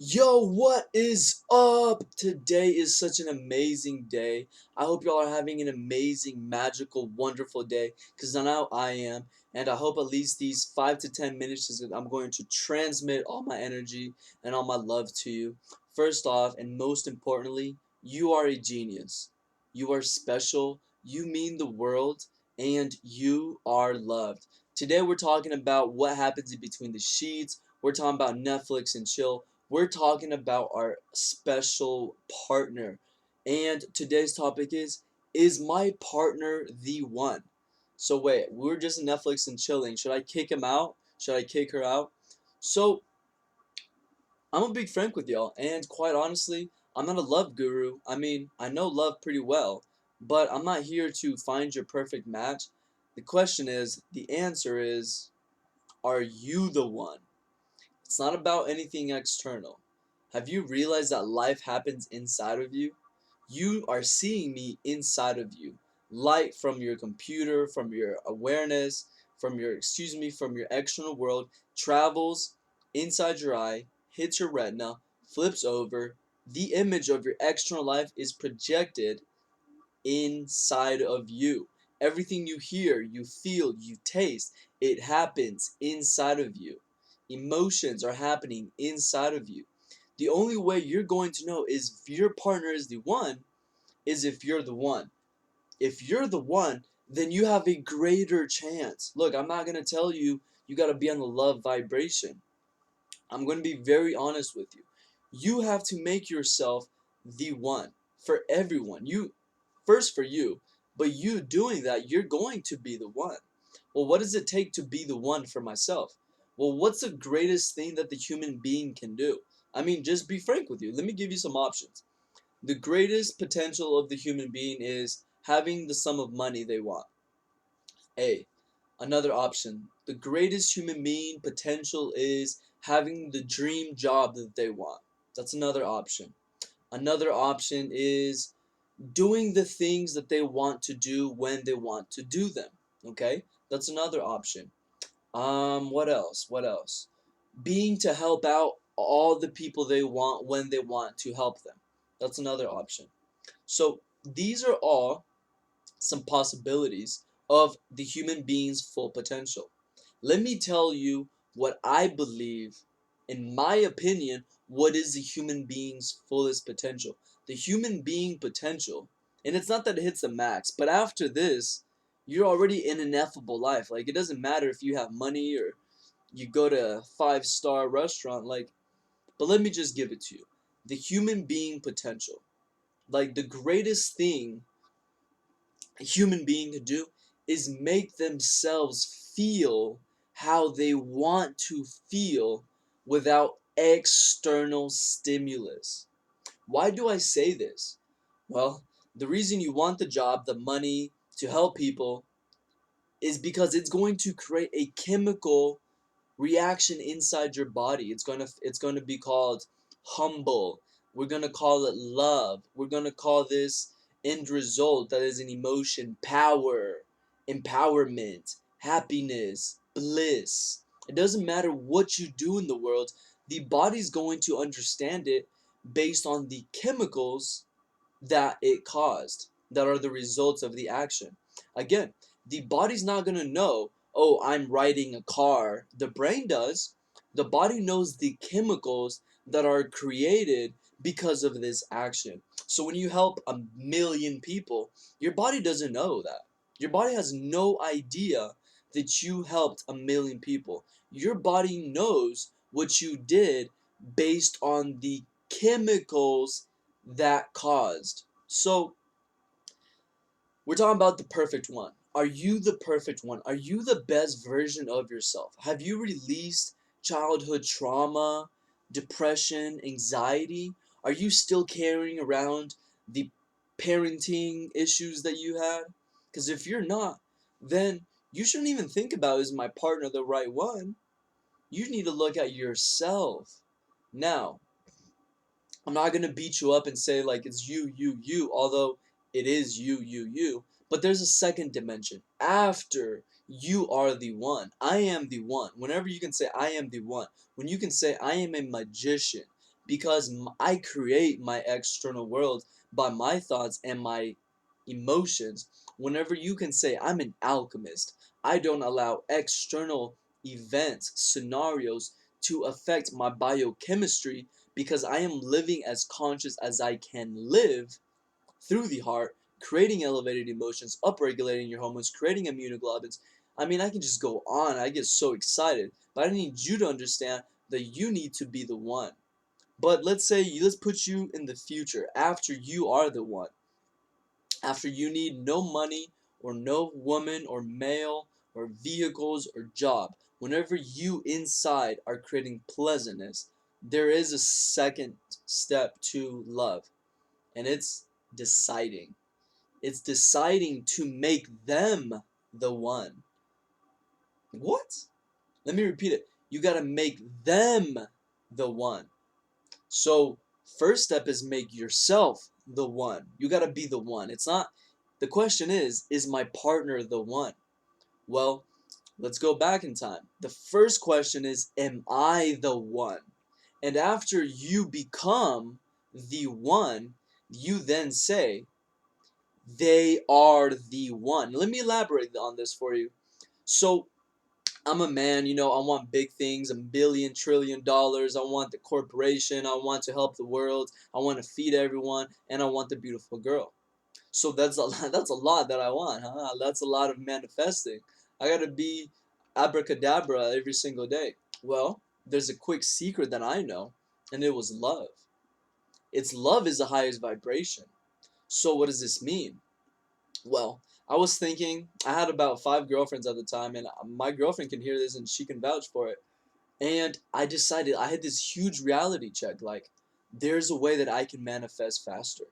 Yo, what is up? Today is such an amazing day. I hope y'all are having an amazing, magical, wonderful day, because now I am. And I hope at least these 5 to 10 minutes I'm going to transmit all my energy and all my love to you. First off, and most importantly, you are a genius. You are special, you mean the world, and you are loved. Today we're talking about what happens in between the sheets. We're talking about Netflix and chill. We're talking about our special partner. And today's topic is my partner the one? So wait, we're just Netflix and chilling. Should I kick him out? Should I kick her out? So I'm a big frank with y'all, and quite honestly, I'm not a love guru. I mean, I know love pretty well, but I'm not here to find your perfect match. The answer is, are you the one? It's not about anything external. Have you realized that life happens inside of you? You are seeing me inside of you. Light from your computer, from your awareness, from your external world, travels inside your eye, hits your retina, flips over. The image of your external life is projected inside of you. Everything you hear, you feel, you taste, it happens inside of you. Emotions are happening inside of you. The only way you're going to know is if your partner is the one, is if you're the one. If you're the one, then you have a greater chance. Look, I'm not going to tell you you got to be on the love vibration. I'm going to be very honest with you. You have to make yourself the one for everyone. You first for you, but you doing that, you're going to be the one. Well, what does it take to be the one for myself? Well, what's the greatest thing that the human being can do? I mean, just be frank with you. Let me give you some options. The greatest potential of the human being is having the sum of money they want. A. Another option. The greatest human being potential is having the dream job that they want. That's another option. Another option is doing the things that they want to do when they want to do them. Okay? That's another option. What else? What else? Being to help out all the people they want when they want to help them. That's another option. So these are all some possibilities of the human being's full potential. Let me tell you what I believe, in my opinion, what is the human being's fullest potential. The human being potential, and it's not that it hits the max, but after this, you're already in an ineffable life. Like, it doesn't matter if you have money or you go to a five-star restaurant, like, but let me just give it to you. The human being potential. Like, the greatest thing a human being can do is make themselves feel how they want to feel without external stimulus. Why do I say this? Well, the reason you want the job, the money, to help people is because it's going to create a chemical reaction inside your body. It's going to be called humble. We're going to call it love. We're going to call this end result that is an emotion power, empowerment, happiness, bliss. It doesn't matter what you do in the world, the body's going to understand it based on the chemicals that it caused, that are the results of the action. Again, the body's not going to know, oh, I'm riding a car. The brain does. The body knows the chemicals that are created because of this action. So when you help a million people, your body doesn't know that. Your body has no idea that you helped a million people. Your body knows what you did based on the chemicals that caused. So, we're talking about the perfect one. Are you the perfect one? Are you the best version of yourself? Have you released childhood trauma, depression, anxiety? Are you still carrying around the parenting issues that you had? Because if you're not, then you shouldn't even think about, is my partner the right one? You need to look at yourself. Now, I'm not gonna beat you up and say like it's you, although it is you. But there's a second dimension. After you are the one, I am the one. Whenever you can say I am the one, when you can say I am a magician, because I create my external world by my thoughts and my emotions. Whenever you can say, I'm an alchemist, I don't allow external events, scenarios to affect my biochemistry because I am living as conscious as I can live through the heart, creating elevated emotions, upregulating your hormones, creating immunoglobulins. I mean, I can just go on. I get so excited. But I need you to understand that you need to be the one. But let's put you in the future after you are the one. After you need no money or no woman or male or vehicles or job. Whenever you inside are creating pleasantness, there is a second step to love, and it's deciding. It's deciding to make them the one. What? Let me repeat it. You gotta make them the one. So, first step is make yourself the one. You gotta be the one. It's not, the question is my partner the one? Well, let's go back in time. The first question is, am I the one? And after you become the one, you then say, they are the one. Let me elaborate on this for you. So, I'm a man, I want big things, $1 billion, $1 trillion. I want the corporation. I want to help the world. I want to feed everyone, and I want the beautiful girl. So that's a lot, that's a lot that I want, huh? That's a lot of manifesting. I gotta be abracadabra every single day. Well, there's a quick secret that I know, and it was love. It's love is the highest vibration. So what does this mean? Well, I was thinking, I had about 5 girlfriends at the time, and my girlfriend can hear this and she can vouch for it. And I decided, I had this huge reality check, like, there's a way that I can manifest faster.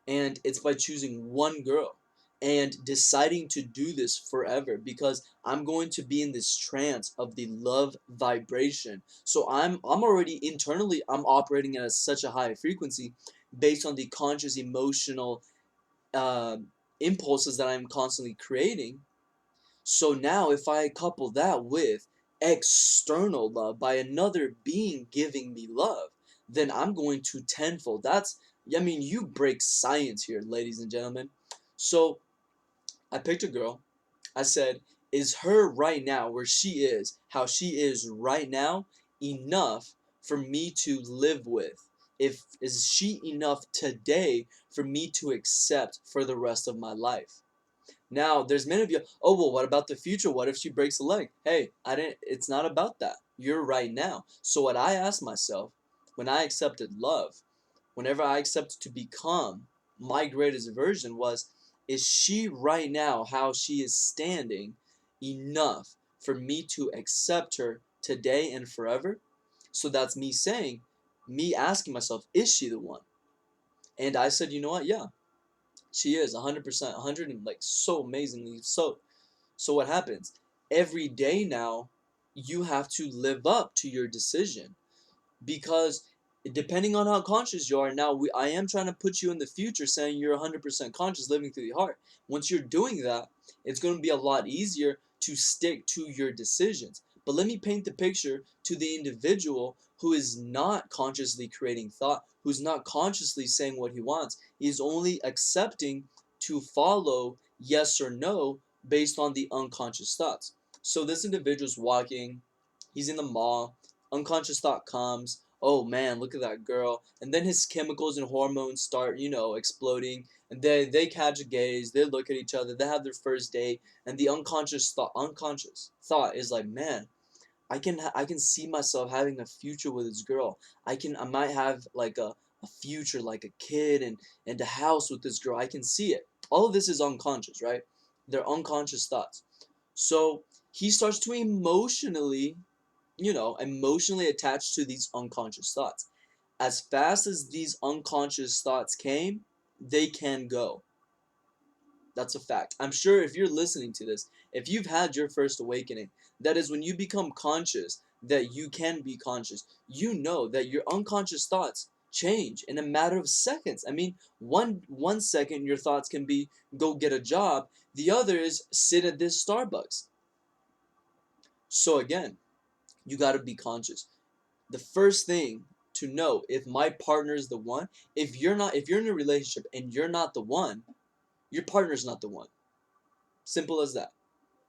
And it's by choosing one girl and deciding to do this forever because I'm going to be in this trance of the love vibration. So I'm already internally, I'm operating at such a high frequency based on the conscious emotional uh, impulses that I'm constantly creating. So now, if I couple that with external love by another being giving me love, then I'm going to tenfold. I mean, you break science here, ladies and gentlemen. So I picked a girl. I said, is her right now, where she is, how she is right now, enough for me to live with? Is she enough today for me to accept for the rest of my life? Now, there's many of you, oh, well, what about the future? What if she breaks a leg? Hey, it's not about that. You're right now. So what I asked myself when I accepted love, whenever I accepted to become my greatest version was, is she right now, how she is standing, enough for me to accept her today and forever? So that's me saying, me asking myself, is she the one? And I said, you know what? Yeah, she is 100%, 100 and like so amazingly so. So what happens? Every day now, you have to live up to your decision because depending on how conscious you are now, I am trying to put you in the future saying you're 100% conscious living through the heart. Once you're doing that, it's going to be a lot easier to stick to your decisions. But let me paint the picture to the individual who is not consciously creating thought, who's not consciously saying what he wants. He's only accepting to follow yes or no based on the unconscious thoughts. So this individual's walking, he's in the mall, unconscious thought comes, oh man, look at that girl. And then his chemicals and hormones start, exploding. And they catch a gaze, they look at each other, they have their first date, and the unconscious thought is like, man, I can see myself having a future with this girl. I might have like a future, like a kid and a house with this girl. I can see it. All of this is unconscious, right? They're unconscious thoughts. So he starts to emotionally attached to these unconscious thoughts. As fast as these unconscious thoughts came, they can go. That's a fact. I'm sure if you're listening to this, if you've had your first awakening, that is when you become conscious that you can be conscious. You know that your unconscious thoughts change in a matter of seconds. I mean, one second your thoughts can be go get a job, the other is sit at this Starbucks. So again, you got to be conscious. The first thing to know if my partner is the one. If you're in a relationship and you're not the one, your partner's not the one. Simple as that.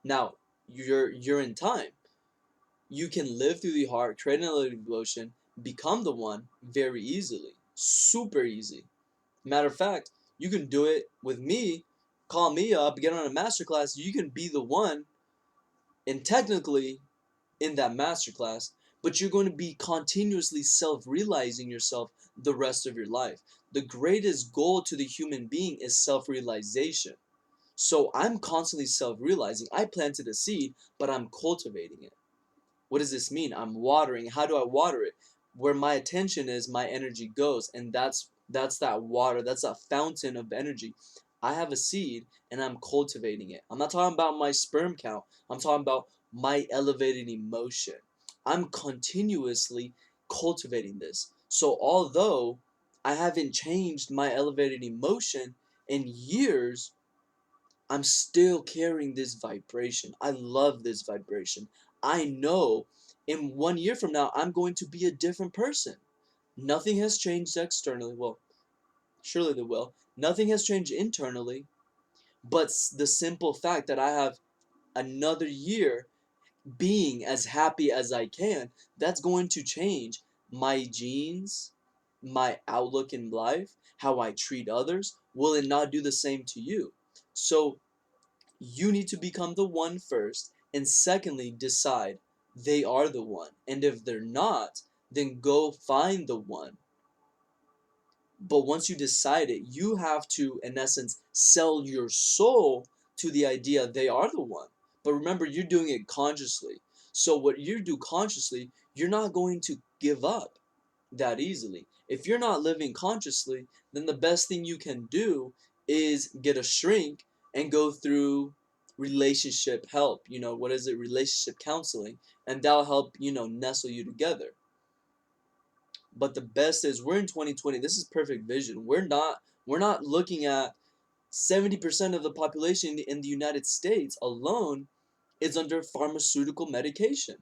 Now, you're in time. You can live through the heart, create an devotion, become the one very easily. Super easy. Matter of fact, you can do it with me. Call me up, get on a masterclass. You can be the one, and technically in that masterclass, but you're going to be continuously self-realizing yourself the rest of your life. The greatest goal to the human being is self-realization. So I'm constantly self-realizing. I planted a seed, but I'm cultivating it. What does this mean? I'm watering. How do I water it? Where my attention is, my energy goes, and that's that water. That's that fountain of energy. I have a seed, and I'm cultivating it. I'm not talking about my sperm count. I'm talking about my elevated emotion. I'm continuously cultivating this. So although I haven't changed my elevated emotion in years, I'm still carrying this vibration. I love this vibration. I know in 1 year from now, I'm going to be a different person. Nothing has changed externally. Well, surely they will. Nothing has changed internally, but the simple fact that I have another year being as happy as I can, that's going to change my genes, my outlook in life, how I treat others. Will it not do the same to you? So you need to become the one first, and secondly, decide they are the one. And if they're not, then go find the one. But once you decide it, you have to, in essence, sell your soul to the idea they are the one. But remember, you're doing it consciously. So what you do consciously, you're not going to give up that easily. If you're not living consciously, then the best thing you can do is get a shrink and go through relationship help. What is it? Relationship counseling. And that'll help, nestle you together. But the best is we're in 2020. This is perfect vision. We're not looking at 70% of the population in the United States alone is under pharmaceutical medication.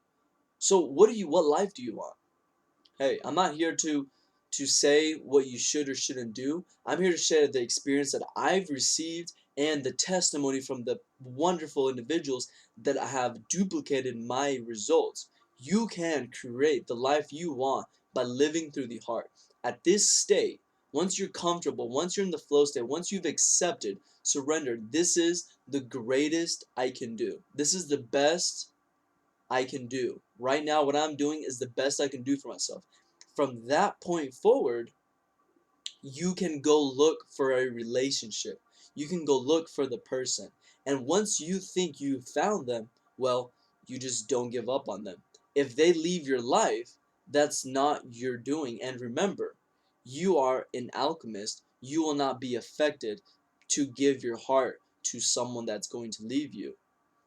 So what life do you want? Hey, I'm not here to say what you should or shouldn't do. I'm here to share the experience that I've received and the testimony from the wonderful individuals that have duplicated my results. You can create the life you want by living through the heart. At this state, once you're comfortable, once you're in the flow state, once you've accepted, surrendered, this is the greatest I can do. This is the best I can do. Right now, what I'm doing is the best I can do for myself. From that point forward, you can go look for a relationship. You can go look for the person. And once you think you've found them, well, you just don't give up on them. If they leave your life, that's not your doing. And remember, you are an alchemist. You will not be affected to give your heart to someone that's going to leave you.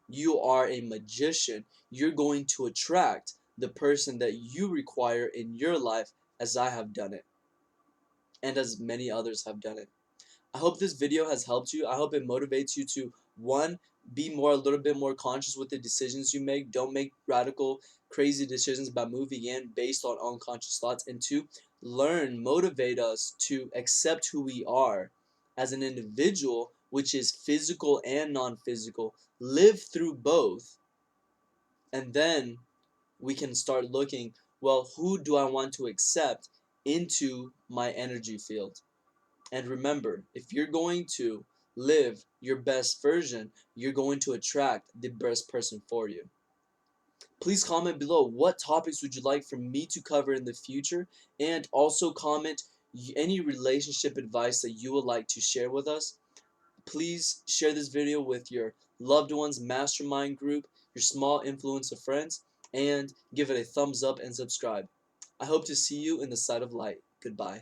You are a magician. You're going to attract the person that you require in your life, as I have done it, and as many others have done it. I hope this video has helped you. I hope it motivates you to, one, be a little bit more conscious with the decisions you make. Don't make radical, crazy decisions about moving in based on unconscious thoughts. And two, motivate us to accept who we are as an individual, which is physical and non-physical. Live through both, and then we can start looking, well, who do I want to accept into my energy field? And remember, if you're going to live your best version, you're going to attract the best person for you. Please comment below what topics would you like for me to cover in the future, and also comment any relationship advice that you would like to share with us. Please share this video with your loved ones, mastermind group, your small influence of friends, and give it a thumbs up and subscribe. I hope to see you in the side of light. Goodbye.